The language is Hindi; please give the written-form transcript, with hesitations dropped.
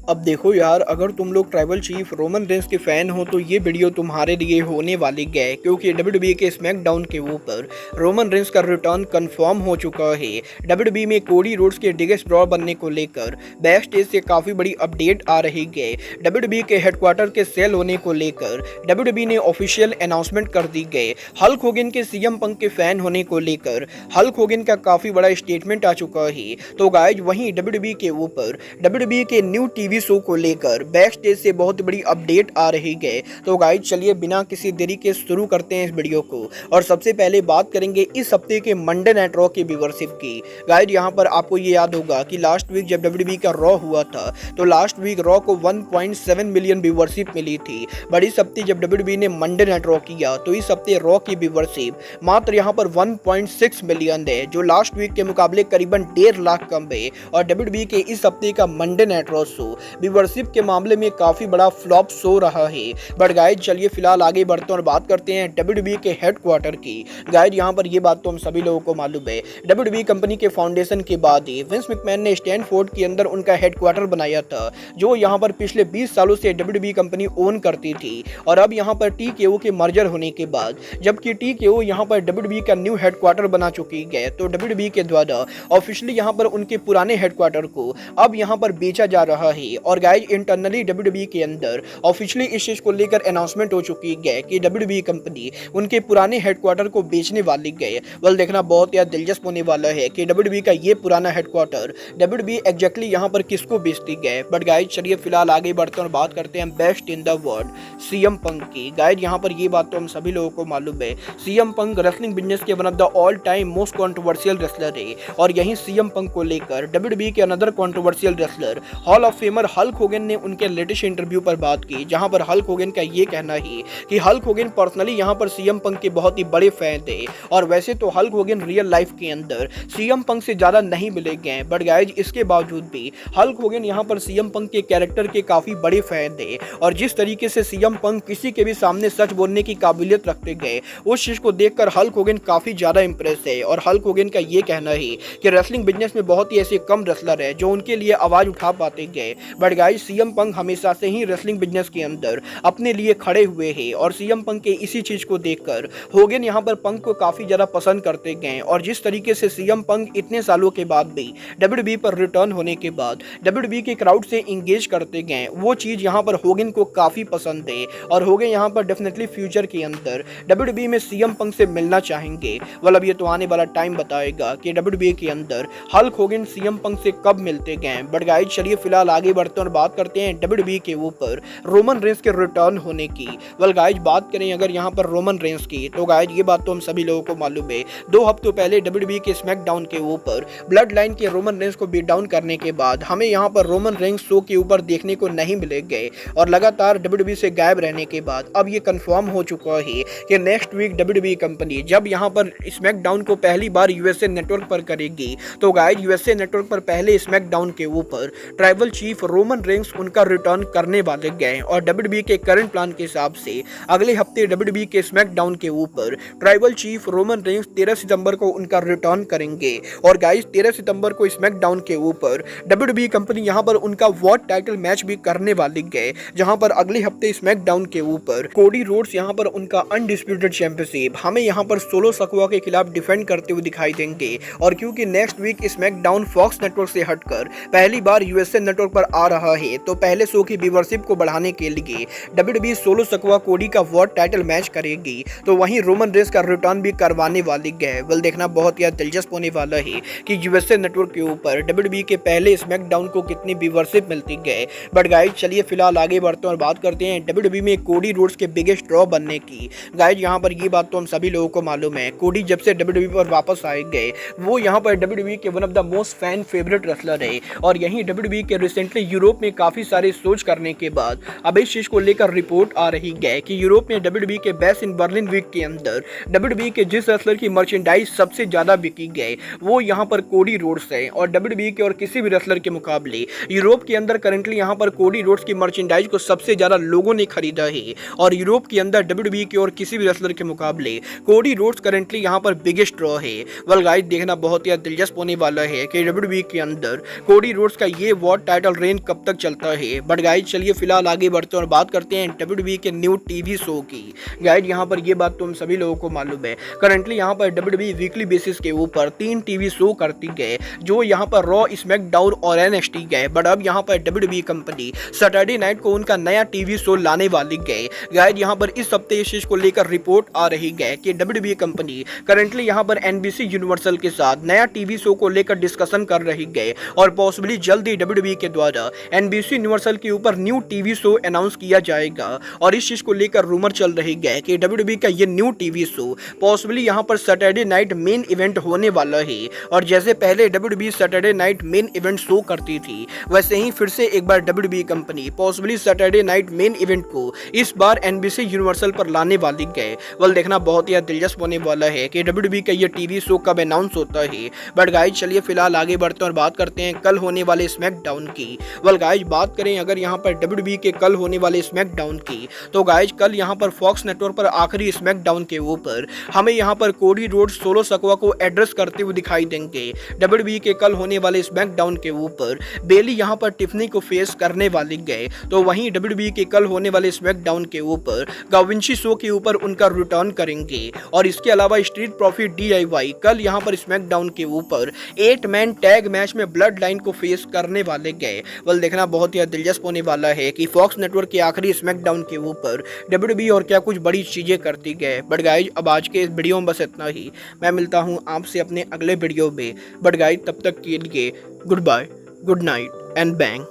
अब देखो यार, अगर तुम लोग ट्राइबल चीफ रोमन रेंस के फैन हो तो ये वीडियो तुम्हारे लिए होने वाली है, क्योंकि डब्ल्यूडब्ल्यूई के स्मैकडाउन के ऊपर रोमन रेंस का रिटर्न कंफर्म हो चुका है। डब्ल्यूडब्ल्यूई में कोडी रोड्स के बिगेस्ट ड्रॉ बनने को लेकर बैक स्टेज से काफी बड़ी अपडेट आ रही है। डब्ल्यूडब्ल्यूई के हेडक्वार्टर के सेल होने को लेकर डब्ल्यूडब्ल्यूई ने ऑफिशियल अनाउंसमेंट कर दी गई। हल्क होगन के सीएम पंक के फैन होने को लेकर हल्क होगन का काफी बड़ा स्टेटमेंट आ चुका है। तो गाइज वहीं डब्ल्यूडब्ल्यूई के ऊपर डब्ल्यूडब्ल्यूई के न्यू टीवी शो को लेकर बैक स्टेज से बहुत बड़ी अपडेट आ रही है। तो गाइज चलिए बिना किसी देरी के शुरू करते हैं इस वीडियो को। और सबसे पहले बात करेंगे इस हफ्ते के मंडे नाइट रॉ की व्यूअरशिप की। गाइज यहाँ पर आपको ये याद होगा कि लास्ट वीक जब डब्ल्यूडब्ल्यूई का रॉ हुआ था तो लास्ट वीक रॉ को 1.7 मिलियन व्यूअरशिप मिली थी। बट इस हफ्ते जब डब्ल्यूडब्ल्यूई ने मंडे नाइट रॉ किया तो इस हफ्ते रॉ की व्यूअरशिप मात्र यहाँ पर 1.6 मिलियन है, जो लास्ट वीक के मुकाबले करीबन 1.5 लाख कम है। और डब्ल्यूडब्ल्यूई के इस हफ्ते का Monday night raw show viewership के मामले में काफी बड़ा फ्लॉप शो रहा है। बट गाइज चलिए फिलहाल आगे बढ़ते हैं और बात करते हैं डब्ल्यूडब्ल्यूई के हेडक्वार्टर की। गाइज यहाँ पर ये बात तो हम सभी लोगों को मालूम है, डब्ल्यूडब्ल्यूई कंपनी के फाउंडेशन के बाद ही विंस मैकमैन ने स्टैनफोर्ड के अंदर उनका हेडक्वार्टर बनाया था, जो यहाँ पर पिछले 20 सालों से डब्ल्यूडब्ल्यूई कंपनी ओन करती थी। और अब यहाँ पर टीकेओ के मर्जर होने के बाद, जबकि टीकेओ यहाँ पर डब्ल्यूडब्ल्यूई का न्यू हेडक्वार्टर बना चुकी है, तो डब्ल्यूडब्ल्यूई के द्वारा ऑफिशियली यहाँ पर उनके पुराने हेडक्वार्टर को अब यहाँ पर बेचा जा रहा है। और गाइज इंटरनली डब्ल्यूडब्ल्यूई के अंदर ऑफिशियली इस चीज को लेकर अनाउंसमेंट हो चुकी है कि डब्ल्यूडब्ल्यूई कंपनी उनके पुराने हेडक्वार्टर को बेचने वाली है। वेल देखना बहुत यार दिलचस्प होने वाला है कि डब्ल्यूडब्ल्यूई का ये पुराना हेडक्वार्टर डब्ल्यूडब्ल्यूई एग्जैक्टली यहाँ पर किसको बेचती है। बट गाइज चलिए फिलहाल आगे बढ़ते हैं और बात करते हैं best in the world CM Punk की। गाइज यहाँ पर ये बात तो हम सभी लोगों को मालूम है, सीएम पंक रेसलिंग बिजनेस के one of the all time most controversial wrestler है। और यही सीएम पंक को लेकर डब्ल्यूडब्ल्यूई के another controversial wrestler hall of famer Hulk Hogan ने उनके लेटेस्ट इंटरव्यू पर बात की, जहां पर हल्क होगन का ये कहना है कि हल्क होगन पर्सनली यहां पर सीएम पंक के बहुत ही बड़े फैन थे। और वैसे तो हल्क होगन रियल लाइफ के अंदर सीएम पंक से ज्यादा नहीं मिले गए, बट गाइज इसके बावजूद भी हल्क होगन यहां पर सीएम पंक के कैरेक्टर के काफी बड़े फैन थे। और जिस तरीके से सीएम पंक किसी के भी सामने सच बोलने की काबिलियत रखते गए, उस चीज को देखकर हल्क होगन काफी ज्यादा इंप्रेस है। और हल्क होगन का ये कहना है कि रेसलिंग बिजनेस में बहुत ही ऐसे कम रेसलर है जो उनके लिए आवाज उठा पाते गए। बट गाइस सीएम पंक हमेशा से ही रेसलिंग बिजनेस के अंदर अपने लिए खड़े हुए हैं। और सीएम पंक के इसी चीज को देखकर होगन यहाँ पर पंक को काफी ज्यादा पसंद करते गए। और जिस तरीके से सीएम पंक इतने सालों के बाद भी डब्ल्यूडब्ल्यूई पर रिटर्न होने के बाद डब्ल्यूडब्ल्यूई के क्राउड से इंगेज करते गए, वो चीज यहाँ पर होगन को काफी पसंद है। और होगन यहाँ पर डेफिनेटली फ्यूचर के अंदर डब्ल्यूडब्ल्यूई में सीएम पंक से मिलना चाहेंगे। वाल अब ये तो आने वाला टाइम बताएगा कि डब्ल्यूडब्ल्यूई के अंदर हल्क होगन सीएम पंक से कब मिलते गए। बट गाइस चलिए फिलहाल आगे बढ़ते हैं और बात करते हैं डब्ल्यूडब्ल्यूई के ऊपर रोमन रेंस के रिटर्न होने की। वेल गाइस बात करें अगर यहाँ पर रोमन रेंस की, तो गाइस ये बात तो हम सभी लोगों को मालूम है, 2 हफ्तों पहले डब्ल्यूडब्ल्यूई के स्मैकडाउन के ऊपर ब्लड लाइन के रोमन रेंस को बीट डाउन करने के बाद हमें यहाँ पर रोमन रेंस शो के ऊपर देखने को नहीं मिले गए। और लगातार डब्ल्यूडब्ल्यूई से गायब रहने के बाद अब ये कंफर्म हो चुका है कि नेक्स्ट वीक डब्ल्यूडब्ल्यूई कंपनी जब यहाँ पर स्मैकडाउन को पहली बार यूएसए नेटवर्क पर करेगी, तो गाइस यूएसए नेटवर्क पर पहले स्मैकडाउन के ऊपर ट्राइबल चीफ रोमन रेंस उनका रिटर्न करने वाले गए। और डब्ल्यूडब्ल्यूई के करंट प्लान के हिसाब से अगले हफ्ते डब्ल्यूडब्ल्यूई के स्मैकडाउन के ऊपर ट्राइबल चीफ रोमन रेंस 13 सितंबर को उनका रिटर्न करेंगे। और गाइस 13 सितंबर को स्मैकडाउन के ऊपर डब्ल्यूडब्ल्यूई कंपनी यहां पर उनका वर्ल्ड टाइटल मैच भी करने वाली गए, जहां पर अगले हफ्ते स्मैकडाउन के ऊपर कोडी रोड्स यहां पर उनका अनडिस्प्यूटेड चैंपियनशिप हमें यहां पर सोलो सकवा के खिलाफ डिफेंड करते हुए दिखाई देंगे। और क्योंकि next week SmackDown Fox network से हटकर पहली बार यूएसए नेटवर्क पर आ रहा है, तो पहले शो की व्यूअरशिप को बढ़ाने के लिए डब्ल्यूडब्ल्यूई सोलो सकवा कोडी का वर्ल्ड टाइटल मैच करेगी। तो वहीं रोमन रेंस का रिटर्न भी करवाने वाली है। वेल देखना बहुत ही दिलचस्प होने वाला है कि यूएसए नेटवर्क के ऊपर डब्ल्यूडब्ल्यूई के पहले स्मैकडाउन को कितनी व्यूअरशिप मिलती है। बट गाइस चलिए फिलहाल आगे बढ़ते हैं और बात करते हैं डब्ल्यूडब्ल्यूई में कोडी रोड्स के बिगेस्ट ड्रॉ बनने की। गाइस यहाँ पर ये बात तो हम सभी लोगों को मालूम है, कोडी जब से डब्ल्यूडब्ल्यूई पर वापस आए गए, वो यहाँ पर डब्ल्यूडब्ल्यूई के one of the most fan favourite wrestler है। और यहीं डब्ल्यूडब्ल्यूई के रिसेंटली यूरोप में काफी सारे सोच करने के बाद अब इस चीज को लेकर रिपोर्ट आ रही है कि यूरोप में डब्ल्यूडब्ल्यूई के बेस्ट इन बर्लिन वीक के अंदर डब्ल्यूडब्ल्यूई के जिस रेसलर की मर्चेंडाइज सबसे ज्यादा बिकी गए वो यहाँ पर कोडी रोड्स है। और डब्ल्यूडब्ल्यूई के और किसी भी रेसलर के मुकाबले यूरोप के अंदर करंटली यहाँ पर कोडी रोड्स की मर्चेंडाइज को सबसे ज्यादा लोगों ने खरीदा है। और यूरोप के अंदर डब्ल्यूडब्ल्यूई के और किसी भी रेसलर के मुकाबले कोडी रोड्स करंटली यहाँ पर बिगेस्ट ड्रॉ है। वेल गाइस देखना बहुत ही दिलचस्प होने वाला है कि डब्ल्यूडब्ल्यूई के अंदर कोडी रोड्स का ये वर्ल्ड टाइटल रेन सीजन कब तक चलता है। बट गाइज चलिए फिलहाल आगे बढ़ते हैं और बात करते हैं WWE के न्यू टीवी शो की। गाइज यहाँ पर ये बात तो हम सभी लोगों को मालूम है, करंटली यहाँ पर WWE वीकली बेसिस के ऊपर 3 टीवी शो करती गए, जो यहाँ पर रॉ, स्मैकडाउन और NXT गए। बट अब यहाँ पर WWE कंपनी सैटरडे नाइट को उनका नया टीवी शो लाने वाली गए। गाइज यहाँ पर इस हफ्ते इस चीज को लेकर रिपोर्ट आ रही है कि WWE कंपनी करंटली यहाँ पर NBC यूनिवर्सल के साथ नया टीवी शो को लेकर डिस्कशन कर रही है और पॉसिबली जल्दी WWE के द्वारा NBC यूनिवर्सल के ऊपर न्यू टीवी शो अनाउंस किया जाएगा। और इस चीज को लेकर रूमर चल रही है कि WWE का ये न्यू टीवी शो पॉसिबली यहाँ पर सैटरडे नाइट मेन इवेंट होने वाला है। और जैसे पहले WWE Saturday night main event show करती थी, वैसे ही फिर से एक बार WWE company possibly Saturday night main event को इस बार NBC यूनिवर्सल पर लाने वाली है। वल देखना बहुत ही दिलचस्प होने वाला है कि WWE का ये टीवी शो कब अनाउंस होता है। बट गाइज चलिए फिलहाल आगे बढ़ते हैं और बात करते हैं कल होने वाले स्मैकडाउन की। वल गाइज बात करें अगर यहाँ पर WWE के कल होने वाले स्मैकडाउन की, तो गाइज कल यहाँ पर फॉक्स नेटवर्क पर आखिरी स्मैकडाउन के ऊपर हमें यहाँ पर कोडी रोड सोलो सकवा को एड्रेस करते हुए दिखाई देंगे। WWE के कल होने वाले स्मैकडाउन के ऊपर बेली यहाँ पर टिफनी को फेस करने वाली गए, तो वहीं WWE के कल होने वाले स्मैकडाउन के ऊपर गाविंची शो के ऊपर उनका रिटर्न करेंगे। और इसके अलावा स्ट्रीट प्रॉफिट DIY कल यहाँ पर स्मैकडाउन के ऊपर 8 मैन टैग मैच में ब्लड लाइन को फेस करने वाले गए। वल देखना बहुत ही दिलचस्प होने वाला है कि फॉक्स नेटवर्क के आखिरी स्मैकडाउन के ऊपर WWE और क्या कुछ बड़ी चीजें करती गए। बट गाइज अब आज के इस वीडियो में बस इतना ही। मैं मिलता हूँ आपसे अपने अगले वीडियो में। बट गाइज तब तक के लिए goodbye, good night and bang.